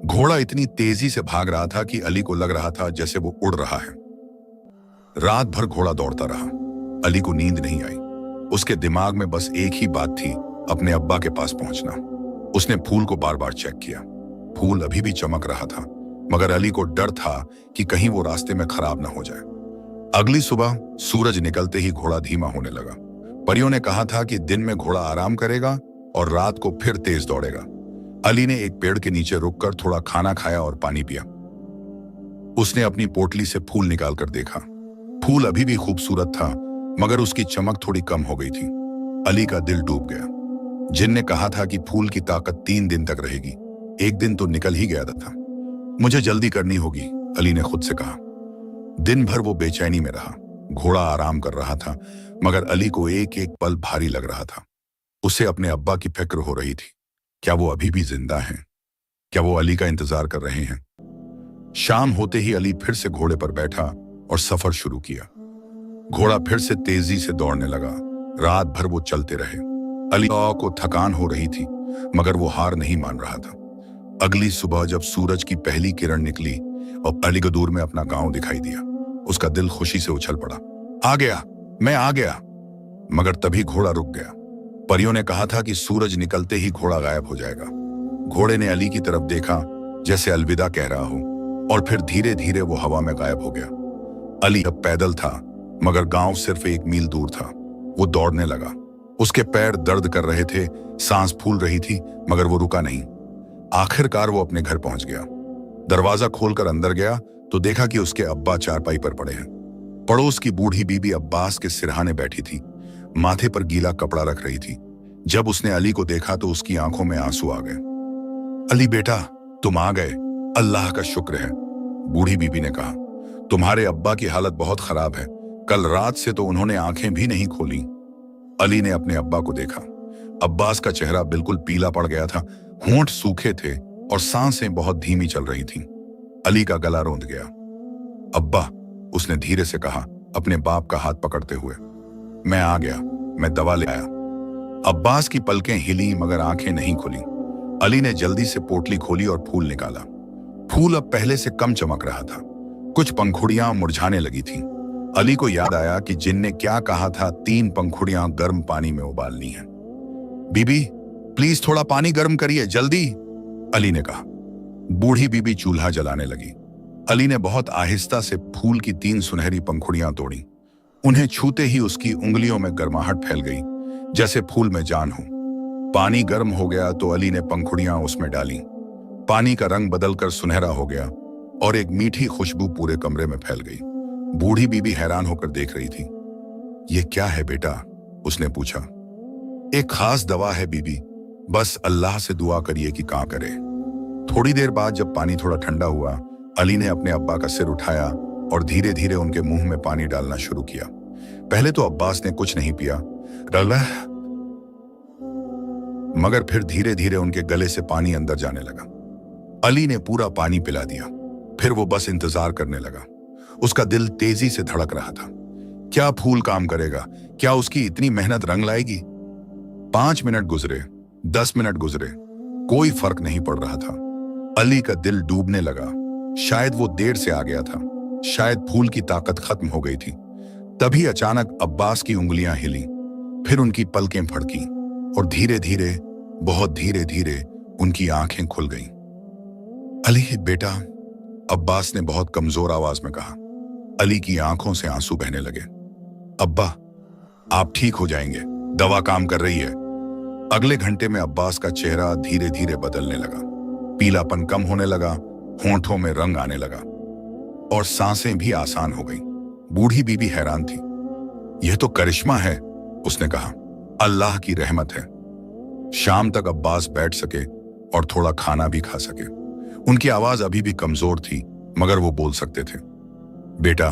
घोड़ा इतनी तेजी से भाग रहा था कि अली को लग रहा था जैसे वो उड़ रहा है। रात भर घोड़ा दौड़ता रहा। अली को नींद नहीं आई। उसके दिमाग में बस एक ही बात थी, अपने अब्बा के पास पहुंचना। उसने फूल को बार बार चेक किया। फूल अभी भी चमक रहा था, मगर अली को डर था कि कहीं वो रास्ते में खराब ना हो जाए। अगली सुबह सूरज निकलते ही घोड़ा धीमा होने लगा। परियों ने कहा था कि दिन में घोड़ा आराम करेगा और रात को फिर तेज दौड़ेगा। अली ने एक पेड़ के नीचे रुककर थोड़ा खाना खाया और पानी पिया। उसने अपनी पोटली से फूल निकालकर देखा। फूल अभी भी खूबसूरत था, मगर उसकी चमक थोड़ी कम हो गई थी। अली का दिल डूब गया। जिन ने कहा था कि फूल की ताकत 3 दिन तक रहेगी, एक दिन तो निकल ही गया था। मुझे जल्दी करनी होगी, अली ने खुद से कहा। दिन भर वो बेचैनी में रहा। घोड़ा आराम कर रहा था, मगर अली को एक एक पल भारी लग रहा था। उसे अपने अब्बा की फिक्र हो रही थी। क्या वो अभी भी जिंदा हैं? क्या वो अली का इंतजार कर रहे हैं? शाम होते ही अली फिर से घोड़े पर बैठा और सफर शुरू किया। घोड़ा फिर से तेजी से दौड़ने लगा। रात भर वो चलते रहे। अली को थकान हो रही थी, मगर वो हार नहीं मान रहा था। अगली सुबह जब सूरज की पहली किरण निकली और अली को दूर में अपना गांव दिखाई दिया, उसका दिल खुशी से उछल पड़ा। आ गया, मैं आ गया। मगर तभी घोड़ा रुक गया। परियों ने कहा था कि सूरज निकलते ही घोड़ा गायब हो जाएगा। घोड़े ने अली की तरफ देखा जैसे अलविदा कह रहा हो, और फिर धीरे धीरे वो हवा में गायब हो गया। अली अब पैदल था, मगर गांव सिर्फ 1 मील दूर था। वो दौड़ने लगा। उसके पैर दर्द कर रहे थे, सांस फूल रही थी, मगर वो रुका नहीं। आखिरकार वो अपने घर पहुंच गया। दरवाजा खोलकर अंदर गया तो देखा कि उसके अब्बा चारपाई पर पड़े हैं। पड़ोस की बूढ़ी बीबी अब्बास के सिरहाने बैठी थी, माथे पर गीला कपड़ा रख रही थी। जब उसने अली को देखा तो उसकी आंखों में आंसू आ गए। अली बेटा, तुम आ गए, अल्लाह का शुक्र है, बूढ़ी बीबी ने कहा। तुम्हारे अब्बा की हालत बहुत खराब है, कल रात से तो उन्होंने आंखें भी नहीं खोली। अली ने अपने अब्बा को देखा। अब्बास का चेहरा बिल्कुल पीला पड़ गया था, होंठ सूखे थे और सांसें बहुत धीमी चल रही थीं। अली का गला रौंद गया। अब्बा, उसने धीरे से कहा, अपने बाप का हाथ पकड़ते हुए। मैं आ गया, मैं दवा ले आया। अब्बास की पलकें हिली, मगर आंखें नहीं खुली। अली ने जल्दी से पोटली खोली और फूल निकाला। फूल अब पहले से कम चमक रहा था। कुछ पंखुड़ियां मुरझाने लगी थीं। अली को याद आया कि जिन ने क्या कहा था, 3 पंखुड़ियां गर्म पानी में उबालनी है। बीबी, प्लीज थोड़ा पानी गर्म करिए, जल्दी, अली ने कहा। बूढ़ी बीबी चूल्हा जलाने लगी। अली ने बहुत आहिस्ता से फूल की 3 सुनहरी पंखुड़ियां तोड़ी। उन्हें छूते ही उसकी उंगलियों में गर्माहट फैल गई, जैसे फूल में जान हो। पानी गर्म हो गया तो अली ने पंखुड़ियां उसमें डाली। पानी का रंग बदलकर सुनहरा हो गया और एक मीठी खुशबू पूरे कमरे में फैल गई। बूढ़ी बीबी हैरान होकर देख रही थी। ये क्या है बेटा? उसने पूछा। एक खास दवा है बीबी, बस अल्लाह से दुआ करिए कि काम करे। थोड़ी देर बाद जब पानी थोड़ा ठंडा हुआ, अली ने अपने अब्बा का सिर उठाया और धीरे धीरे उनके मुंह में पानी डालना शुरू किया। पहले तो अब्बास ने कुछ नहीं पिया, मगर फिर धीरे धीरे उनके गले से पानी अंदर जाने लगा। अली ने पूरा पानी पिला दिया। फिर वो बस इंतजार करने लगा। उसका दिल तेजी से धड़क रहा था। क्या फूल काम करेगा? क्या उसकी इतनी मेहनत रंग लाएगी? 5 मिनट गुजरे, 10 मिनट गुजरे, कोई फर्क नहीं पड़ रहा था। अली का दिल डूबने लगा। शायद वो देर से आ गया था, शायद फूल की ताकत खत्म हो गई थी। तभी अचानक अब्बास की उंगलियां हिली, फिर उनकी पलकें फड़की और धीरे धीरे, बहुत धीरे धीरे उनकी आंखें खुल गईं। अली बेटा, अब्बास ने बहुत कमजोर आवाज में कहा। अली की आंखों से आंसू बहने लगे। अब्बा, आप ठीक हो जाएंगे, दवा काम कर रही है। अगले घंटे में अब्बास का चेहरा धीरे धीरे बदलने लगा। पीलापन कम होने लगा, होंठों में रंग आने लगा और सांसें भी आसान हो गईं। बूढ़ी बीबी हैरान थी। यह तो करिश्मा है, उसने कहा। अल्लाह की रहमत है। शाम तक अब्बास बैठ सके और थोड़ा खाना भी खा सके। उनकी आवाज अभी भी कमजोर थी, मगर वो बोल सकते थे। बेटा,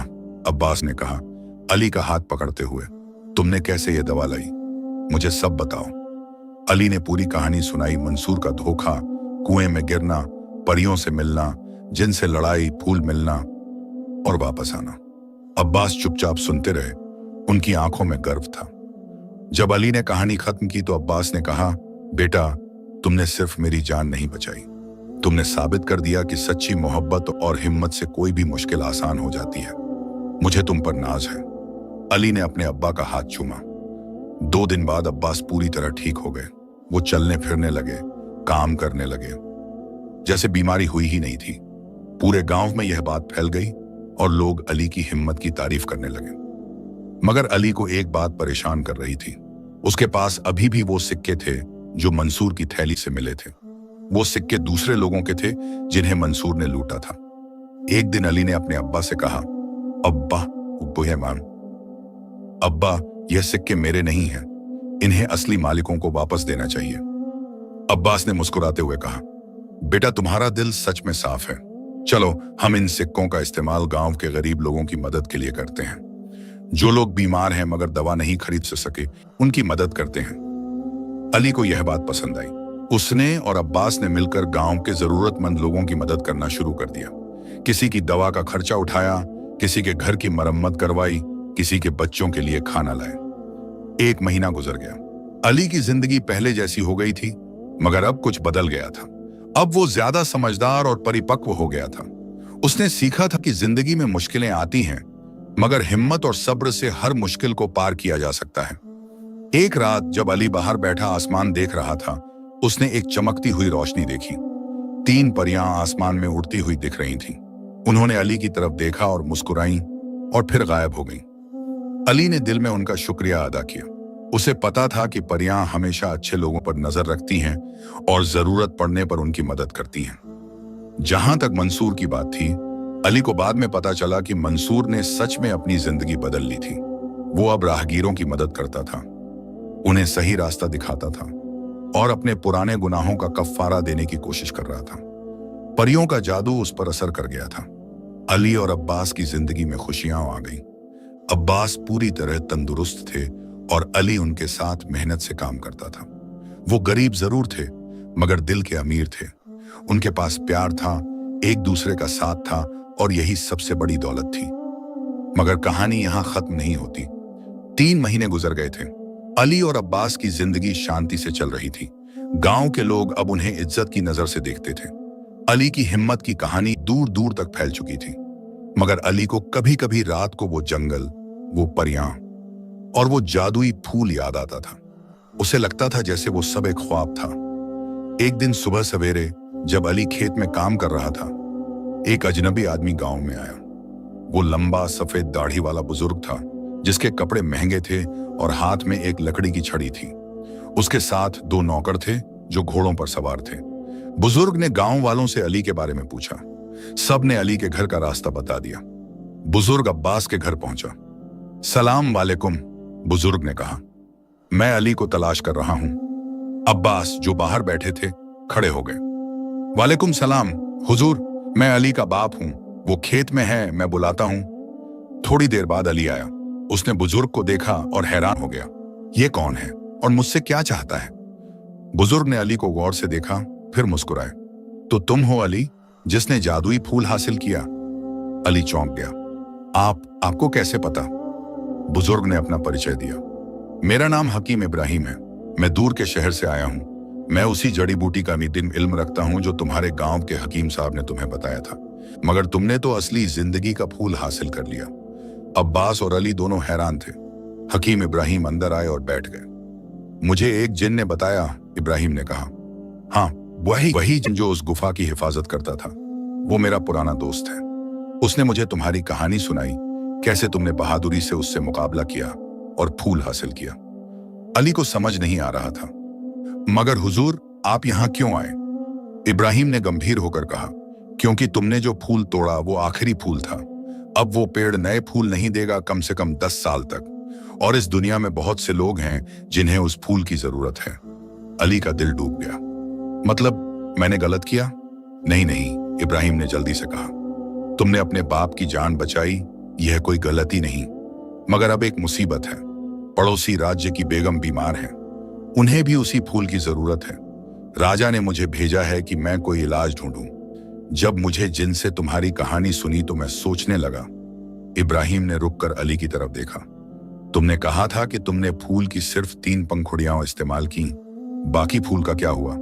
अब्बास ने कहा, अली का हाथ पकड़ते हुए, तुमने कैसे ये दवा लाई? मुझे सब बताओ। अली ने पूरी कहानी सुनाई। मंसूर का धोखा, कुएं में गिरना, परियों से मिलना, जिनसे लड़ाई, फूल मिलना और वापस आना। अब्बास चुपचाप सुनते रहे। उनकी आंखों में गर्व था। जब अली ने कहानी खत्म की तो अब्बास ने कहा, बेटा, तुमने सिर्फ मेरी जान नहीं बचाई, तुमने साबित कर दिया कि सच्ची मोहब्बत और हिम्मत से कोई भी मुश्किल आसान हो जाती है। मुझे तुम पर नाज है। अली ने अपने अब्बा का हाथ चूमा। 2 दिन बाद अब्बास पूरी तरह ठीक हो गए। वो चलने फिरने लगे, काम करने लगे, जैसे बीमारी हुई ही नहीं थी। पूरे गांव में यह बात फैल गई और लोग अली की हिम्मत की तारीफ करने लगे। मगर अली को एक बात परेशान कर रही थी। उसके पास अभी भी वो सिक्के थे जो मंसूर की थैली से मिले थे। वो सिक्के दूसरे लोगों के थे जिन्हें मंसूर ने लूटा था। एक दिन अली ने अपने अब्बा से कहा, अब्बा, अब्बा, यह सिक्के मेरे नहीं हैं, इन्हें असली मालिकों को वापस देना चाहिए। अब्बास ने मुस्कुराते हुए कहा, बेटा, तुम्हारा दिल सच में साफ है। चलो, हम इन सिक्कों का इस्तेमाल गांव के गरीब लोगों की मदद के लिए करते हैं। जो लोग बीमार हैं मगर दवा नहीं खरीद सके, उनकी मदद करते हैं। अली को यह बात पसंद आई। उसने और अब्बास ने मिलकर गांव के जरूरतमंद लोगों की मदद करना शुरू कर दिया। किसी की दवा का खर्चा उठाया, किसी के घर की मरम्मत करवाई, किसी के बच्चों के लिए खाना लाए। 1 महीना गुजर गया। अली की जिंदगी पहले जैसी हो गई थी, मगर अब कुछ बदल गया था। अब वो ज्यादा समझदार और परिपक्व हो गया था। उसने सीखा था कि जिंदगी में मुश्किलें आती हैं, मगर हिम्मत और सब्र से हर मुश्किल को पार किया जा सकता है। एक रात जब अली बाहर बैठा आसमान देख रहा था, उसने एक चमकती हुई रोशनी देखी। 3 परियां आसमान में उड़ती हुई दिख रही थीं। उन्होंने अली की तरफ देखा और मुस्कुराईं और फिर गायब हो गईं। अली ने दिल में उनका शुक्रिया अदा किया। उसे पता था कि परियां हमेशा अच्छे लोगों पर नजर रखती हैं और जरूरत पड़ने पर उनकी मदद करती हैं। जहां तक मंसूर की बात थी, अली को बाद में पता चला कि मंसूर ने सच में अपनी जिंदगी बदल ली थी। वो अब राहगीरों की मदद करता था, उन्हें सही रास्ता दिखाता था और अपने पुराने गुनाहों का कफ्फारा देने की कोशिश कर रहा था। परियों का जादू उस पर असर कर गया था। अली और अब्बास की जिंदगी में खुशियां आ गईं। अब्बास पूरी तरह तंदुरुस्त थे और अली उनके साथ मेहनत से काम करता था। वो गरीब जरूर थे, मगर दिल के अमीर थे। उनके पास प्यार था, एक दूसरे का साथ था और यही सबसे बड़ी दौलत थी। मगर कहानी यहां खत्म नहीं होती। 3 महीने गुजर गए थे। अली और अब्बास की जिंदगी शांति से चल रही थी। गांव के लोग अब उन्हें इज्जत की नजर से देखते थे। अली की हिम्मत की कहानी दूर दूर तक फैल चुकी थी। मगर अली को कभी कभी रात को वो जंगल, वो परियां और वो जादुई फूल याद आता था। उसे लगता था जैसे वो सब एक ख्वाब था। एक दिन सुबह सवेरे जब अली खेत में काम कर रहा था, एक अजनबी आदमी गांव में आया। वो लंबा सफेद दाढ़ी वाला बुजुर्ग था, जिसके कपड़े महंगे थे और हाथ में एक लकड़ी की छड़ी थी। उसके साथ 2 नौकर थे जो घोड़ों पर सवार थे। बुजुर्ग ने गांव वालों से अली के बारे में पूछा। सब ने अली के घर का रास्ता बता दिया। बुजुर्ग अब्बास के घर पहुंचा। सलाम वालेकुम, बुजुर्ग ने कहा। मैं अली को तलाश कर रहा हूं। अब्बास जो बाहर बैठे थे खड़े हो गए। वालेकुम सलाम हुजूर, मैं अली का बाप हूं, वो खेत में है, मैं बुलाता हूं। थोड़ी देर बाद अली आया। उसने बुजुर्ग को देखा और हैरान हो गया। ये कौन है और मुझसे क्या चाहता है? बुजुर्ग ने अली को गौर से देखा, फिर मुस्कुराए। तो तुम हो अली, जिसने जादुई फूल हासिल किया? अली चौंक गया। आपको कैसे पता? बुजुर्ग ने अपना परिचय दिया। मेरा नाम हकीम इब्राहिम है, मैं दूर के शहर से आया हूं। मैं उसी जड़ी बूटी का इल्म रखता हूं जो तुम्हारे गांव के हकीम साहब ने तुम्हें बताया था, मगर तुमने तो असली जिंदगी का फूल हासिल कर लिया। अब्बास और अली दोनों हैरान थे। हकीम इब्राहिम अंदर आए और बैठ गए। मुझे एक जिन ने बताया, इब्राहिम ने कहा। हाँ, वही जिन जो उस गुफा की हिफाजत करता था। वो मेरा पुराना दोस्त है। उसने मुझे तुम्हारी कहानी सुनाई, कैसे तुमने बहादुरी से उससे मुकाबला किया और फूल हासिल किया। अली को समझ नहीं आ रहा था। मगर हुजूर, आप यहां क्यों आए? इब्राहिम ने गंभीर होकर कहा, क्योंकि तुमने जो फूल तोड़ा वो आखिरी फूल था। अब वो पेड़ नए फूल नहीं देगा, कम से कम 10 साल तक। और इस दुनिया में बहुत से लोग हैं जिन्हें उस फूल की जरूरत है। अली का दिल डूब गया। मतलब मैंने गलत किया? नहीं, इब्राहिम ने जल्दी से कहा। तुमने अपने बाप की जान बचाई, यह कोई गलती नहीं, मगर अब एक मुसीबत है। पड़ोसी राज्य की बेगम बीमार है, उन्हें भी उसी फूल की जरूरत है। राजा ने मुझे भेजा है कि मैं कोई इलाज ढूंढूं। जब मुझे जिनसे तुम्हारी कहानी सुनी तो मैं सोचने लगा। इब्राहिम ने रुककर अली की तरफ देखा। तुमने कहा था कि तुमने फूल की सिर्फ 3 पंखुड़ियां इस्तेमाल की, बाकी फूल का क्या हुआ?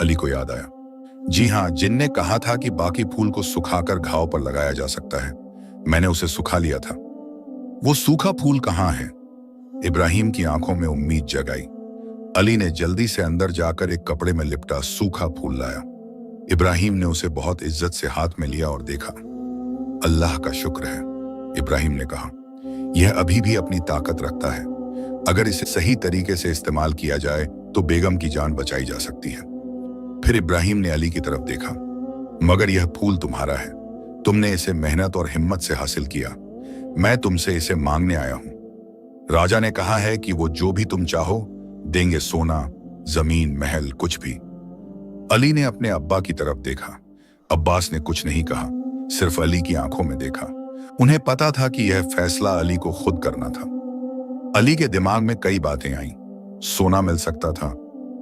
अली को याद आया। जी हाँ, जिन ने कहा था कि बाकी फूल को सुखाकर घाव पर लगाया जा सकता है। मैंने उसे सुखा लिया था। वो सूखा फूल कहाँ है? इब्राहिम की आंखों में उम्मीद जगाई। अली ने जल्दी से अंदर जाकर एक कपड़े में लिपटा सूखा फूल लाया। इब्राहिम ने उसे बहुत इज्जत से हाथ में लिया और देखा। अल्लाह का शुक्र है, इब्राहिम ने कहा। यह अभी भी अपनी ताकत रखता है। अगर इसे सही तरीके से इस्तेमाल किया जाए तो बेगम की जान बचाई जा सकती है। फिर इब्राहिम ने अली की तरफ देखा। मगर यह फूल तुम्हारा है, तुमने इसे मेहनत और हिम्मत से हासिल किया। मैं तुमसे इसे मांगने आया हूं। राजा ने कहा है कि वो जो भी तुम चाहो देंगे, सोना, जमीन, महल, कुछ भी। अली ने अपने अब्बा की तरफ देखा। अब्बास ने कुछ नहीं कहा, सिर्फ अली की आंखों में देखा। उन्हें पता था कि यह फैसला अली को खुद करना था। अली के दिमाग में कई बातें आईं। सोना मिल सकता था,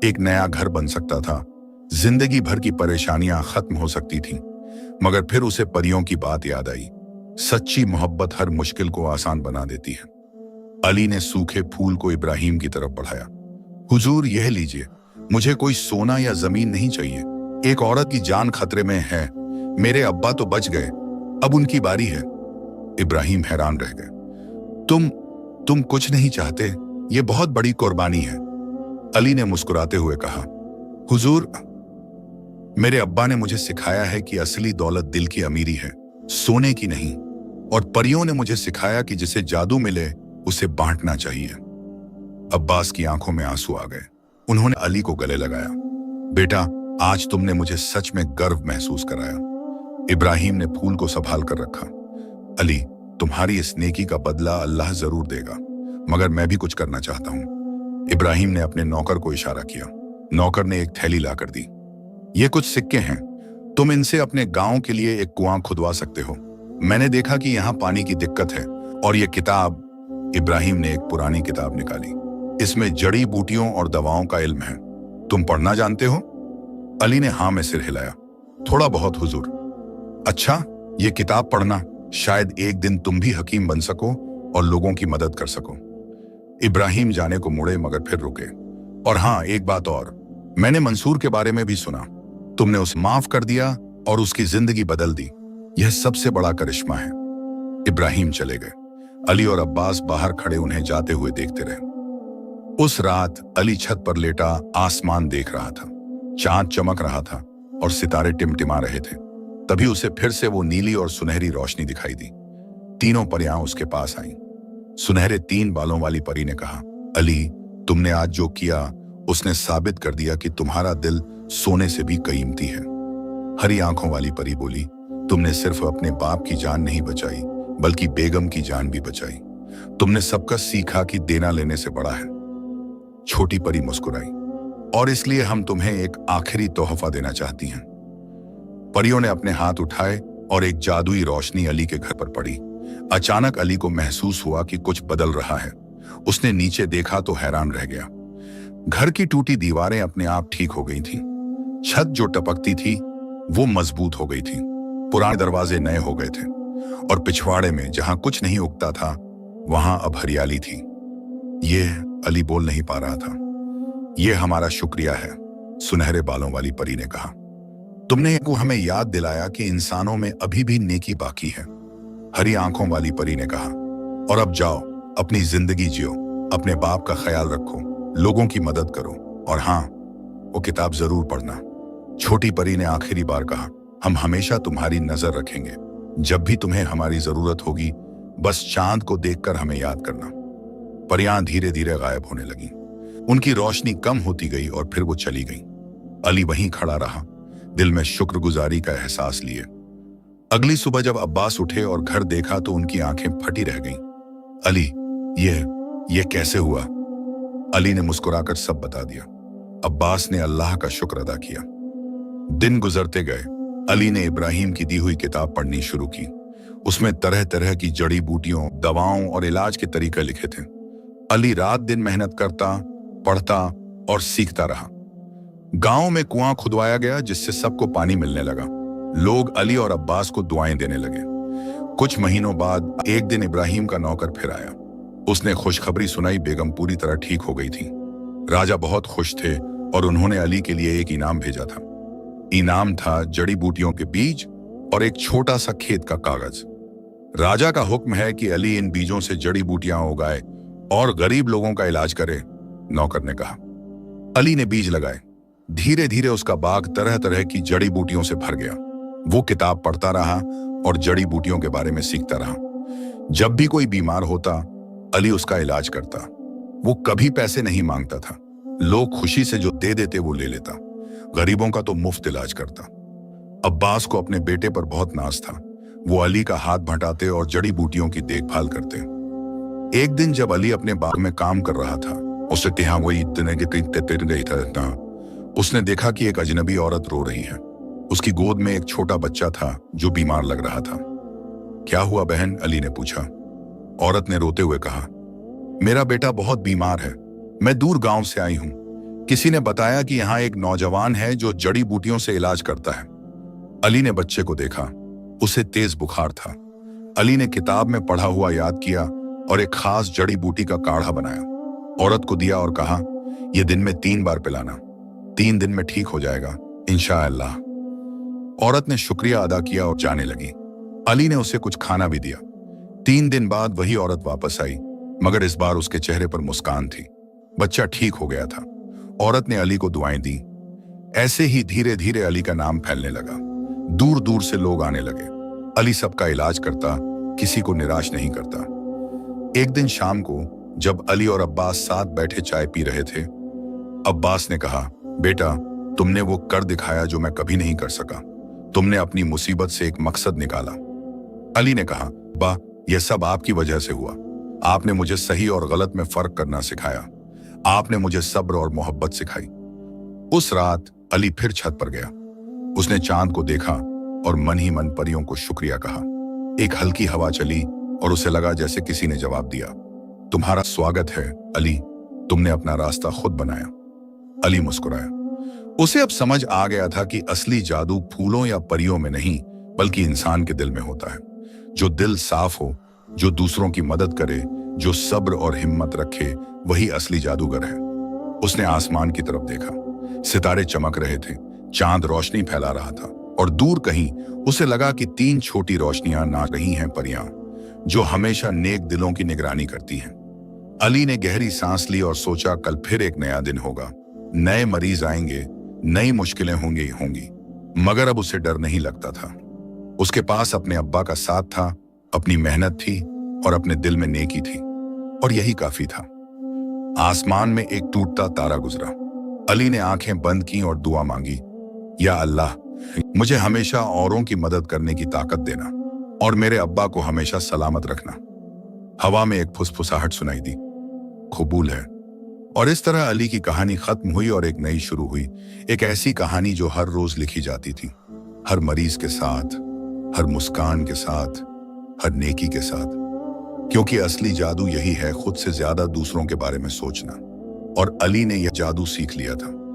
एक नया घर बन सकता था, जिंदगी भर की परेशानियां खत्म हो सकती थीं। मगर फिर उसे परियों की बात याद आई। सच्ची मोहब्बत हर मुश्किल को आसान बना देती है। अली ने सूखे फूल को इब्राहिम की तरफ बढ़ाया। हुजूर, यह लीजिए, मुझे कोई सोना या जमीन नहीं चाहिए। एक औरत की जान खतरे में है। मेरे अब्बा तो बच गए, अब उनकी बारी है। इब्राहिम हैरान रह गए। तुम कुछ नहीं चाहते? यह बहुत बड़ी कुर्बानी है। अली ने मुस्कुराते हुए कहा, हुजूर, मेरे अब्बा ने मुझे सिखाया है कि असली दौलत दिल की अमीरी है, सोने की नहीं। और परियों ने मुझे सिखाया कि जिसे जादू मिले उसे बांटना चाहिए। अब्बास की आंखों में आंसू आ गए। उन्होंने अली को गले लगाया। बेटा, आज तुमने मुझे सच में गर्व महसूस कराया। इब्राहिम ने फूल को संभाल कर रखा। अली, तुम्हारी इस नेकी का बदला अल्लाह जरूर देगा, मगर मैं भी कुछ करना चाहता हूं। इब्राहिम ने अपने नौकर को इशारा किया। नौकर ने एक थैली लाकर दी। ये कुछ सिक्के हैं, तुम इनसे अपने गांव के लिए एक कुआं खुदवा सकते हो। मैंने देखा कि यहाँ पानी की दिक्कत है। और ये किताब, इब्राहिम ने एक पुरानी किताब निकाली। इसमें जड़ी बूटियों और दवाओं का इल्म है। तुम पढ़ना जानते हो? अली ने हाँ में सिर हिलाया। थोड़ा बहुत हुजूर। अच्छा, ये किताब पढ़ना, शायद एक दिन तुम भी हकीम बन सको और लोगों की मदद कर सको। इब्राहिम जाने को मुड़े, मगर फिर रुके। और हाँ, एक बात और, मैंने मंसूर के बारे में भी सुना। तुमने उसे माफ कर दिया और उसकी जिंदगी बदल दी। यह सबसे बड़ा करिश्मा है। इब्राहिम चले गए। अली और अब्बास बाहर खड़े उन्हें जाते हुए देखते रहे। उस रात अली छत पर लेटा आसमान देख रहा था। चांद चमक रहा था और सितारे टिमटिमा रहे थे। तभी उसे फिर से वो नीली और सुनहरी रोशनी दिखाई दी। तीनों परियां उसके पास आईं। सुनहरे 3 बालों वाली परी ने कहा, अली, तुमने आज जो किया उसने साबित कर दिया कि तुम्हारा दिल सोने से भी कीमती है। हरी आंखों वाली परी बोली, तुमने सिर्फ अपने बाप की जान नहीं बचाई, बल्कि बेगम की जान भी बचाई। तुमने सबका सीखा कि देना लेने से बड़ा है। छोटी परी मुस्कुराई। और इसलिए हम तुम्हें एक आखिरी तोहफा देना चाहती हैं। परियों ने अपने हाथ उठाए और एक जादुई रोशनी अली के घर पर पड़ी। अचानक अली को महसूस हुआ कि कुछ बदल रहा है। उसने नीचे देखा तो हैरान रह गया। घर की टूटी दीवारें अपने आप ठीक हो गई थीं। छत जो टपकती थी वो मजबूत हो गई थी। पुराने दरवाजे नए हो गए थे और पिछवाड़े में जहां कुछ नहीं उगता था वहां अब हरियाली थी। ये अली बोल नहीं पा रहा था। ये हमारा शुक्रिया है, सुनहरे बालों वाली परी ने कहा। तुमने हमें याद दिलाया कि इंसानों में अभी भी नेकी बाकी है, हरी आंखों वाली परी ने कहा। और अब जाओ, अपनी जिंदगी जियो, अपने बाप का ख्याल रखो, लोगों की मदद करो, और हाँ, वो किताब जरूर पढ़ना। छोटी परी ने आखिरी बार कहा, हम हमेशा तुम्हारी नजर रखेंगे। जब भी तुम्हें हमारी जरूरत होगी बस चांद को देखकर हमें याद करना। परियां धीरे धीरे गायब होने लगी। उनकी रोशनी कम होती गई और फिर वो चली गई। अली वहीं खड़ा रहा, दिल में शुक्रगुजारी का एहसास लिए। अगली सुबह जब अब्बास उठे और घर देखा तो उनकी आंखें फटी रह गईं। अली, ये कैसे हुआ? अली ने मुस्कुराकर सब बता दिया। अब्बास ने अल्लाह का शुक्र अदा किया। दिन गुजरते गए। अली ने इब्राहिम की दी हुई किताब पढ़नी शुरू की। उसमें तरह तरह की जड़ी बूटियों, दवाओं और इलाज के तरीके लिखे थे। अली रात दिन मेहनत करता, पढ़ता और सीखता रहा। गांव में कुआं खुदवाया गया जिससे सबको पानी मिलने लगा। लोग अली और अब्बास को दुआएं देने लगे। कुछ महीनों बाद एक दिन इब्राहिम का नौकर फिर आया। उसने खुशखबरी सुनाई, बेगम पूरी तरह ठीक हो गई थी। राजा बहुत खुश थे और उन्होंने अली के लिए एक इनाम भेजा था। इनाम था जड़ी बूटियों के बीज और एक छोटा सा खेत का कागज। राजा का हुक्म है कि अली इन बीजों से जड़ी बूटियां उगाए और गरीब लोगों का इलाज करे, नौकर ने कहा। अली ने बीज लगाए। धीरे धीरे उसका बाग तरह तरह की जड़ी बूटियों से भर गया। वो किताब पढ़ता रहा और जड़ी बूटियों के बारे में सीखता रहा। जब भी कोई बीमार होता अली उसका इलाज करता। वो कभी पैसे नहीं मांगता था। लोग खुशी से जो दे देते वो ले लेता। गरीबों का तो मुफ्त इलाज करता। अब्बास को अपने बेटे पर बहुत नाज था। वो अली का हाथ भटाते और जड़ी बूटियों की देखभाल करते। एक दिन जब अली अपने बाग में काम कर रहा था, उसे यहाँ वही इतने के गई था। उसने देखा कि एक अजनबी औरत रो रही है। उसकी गोद में एक छोटा बच्चा था जो बीमार लग रहा था। क्या हुआ बहन? अली ने पूछा। औरत ने रोते हुए कहा, मेरा बेटा बहुत बीमार है। मैं दूर गांव से आई हूं। किसी ने बताया कि यहाँ एक नौजवान है जो जड़ी बूटियों से इलाज करता है। अली ने बच्चे को देखा। उसे तेज बुखार था। अली ने किताब में पढ़ा हुआ याद किया और एक खास जड़ी बूटी का काढ़ा बनाया। औरत को दिया और कहा, यह दिन में 3 बार पिलाना। 3 दिन में ठीक हो जाएगा इंशाअल्लाह। औरत ने शुक्रिया अदा किया और जाने लगी। अली ने उसे कुछ खाना भी दिया। 3 दिन बाद वही औरत वापस आई, मगर इस बार उसके चेहरे पर मुस्कान थी। बच्चा ठीक हो गया था। औरत ने अली को दुआएं दी। ऐसे ही धीरे धीरे अली का नाम फैलने लगा। दूर दूर से लोग आने लगे। अली सबका इलाज करता, किसी को निराश नहीं करता। एक दिन शाम को जब अली और अब्बास साथ बैठे चाय पी रहे थे, अब्बास ने कहा, बेटा, तुमने वो कर दिखाया जो मैं कभी नहीं कर सका। तुमने अपनी मुसीबत से एक मकसद निकाला। अली ने कहा, बा, यह सब आपकी वजह से हुआ। आपने मुझे सही और गलत में फर्क करना सिखाया। आपने मुझे सब्र और मोहब्बत सिखाई। उस रात अली फिर छत पर गया। उसने चांद को देखा और मन ही मन परियों को शुक्रिया कहा। एक हल्की हवा चली और उसे लगा जैसे किसी ने जवाब दिया, तुम्हारा स्वागत है अली, तुमने अपना रास्ता खुद बनाया। अली मुस्कुराया। उसे अब समझ आ गया था कि असली जादू फूलों या परियों में नहीं बल्कि इंसान के दिल में होता है। जो दिल साफ हो, जो दूसरों की मदद करे, जो सब्र और हिम्मत रखे, वही असली जादूगर है। उसने आसमान की तरफ देखा। सितारे चमक रहे थे, चांद रोशनी फैला रहा था और दूर कहीं उसे लगा कि 3 छोटी रोशनियां नाच रही हैं, परियां जो हमेशा नेक दिलों की निगरानी करती हैं। अली ने गहरी सांस ली और सोचा, कल फिर एक नया दिन होगा। नए मरीज आएंगे, नई मुश्किलें होंगी। मगर अब उसे डर नहीं लगता था। उसके पास अपने अब्बा का साथ था, अपनी मेहनत थी और अपने दिल में नेकी थी, और यही काफी था। आसमान में एक टूटता तारा गुजरा। अली ने आंखें बंद की और दुआ मांगी, या अल्लाह, मुझे हमेशा औरों की मदद करने की ताकत देना और मेरे अब्बा को हमेशा सलामत रखना। हवा में एक फुसफुसाहट सुनाई दी, कबूल है। और इस तरह अली की कहानी खत्म हुई और एक नई शुरू हुई। एक ऐसी कहानी जो हर रोज लिखी जाती थी, हर मरीज के साथ, हर मुस्कान के साथ, हर नेकी के साथ। क्योंकि असली जादू यही है, खुद से ज्यादा दूसरों के बारे में सोचना। और अली ने यह जादू सीख लिया था।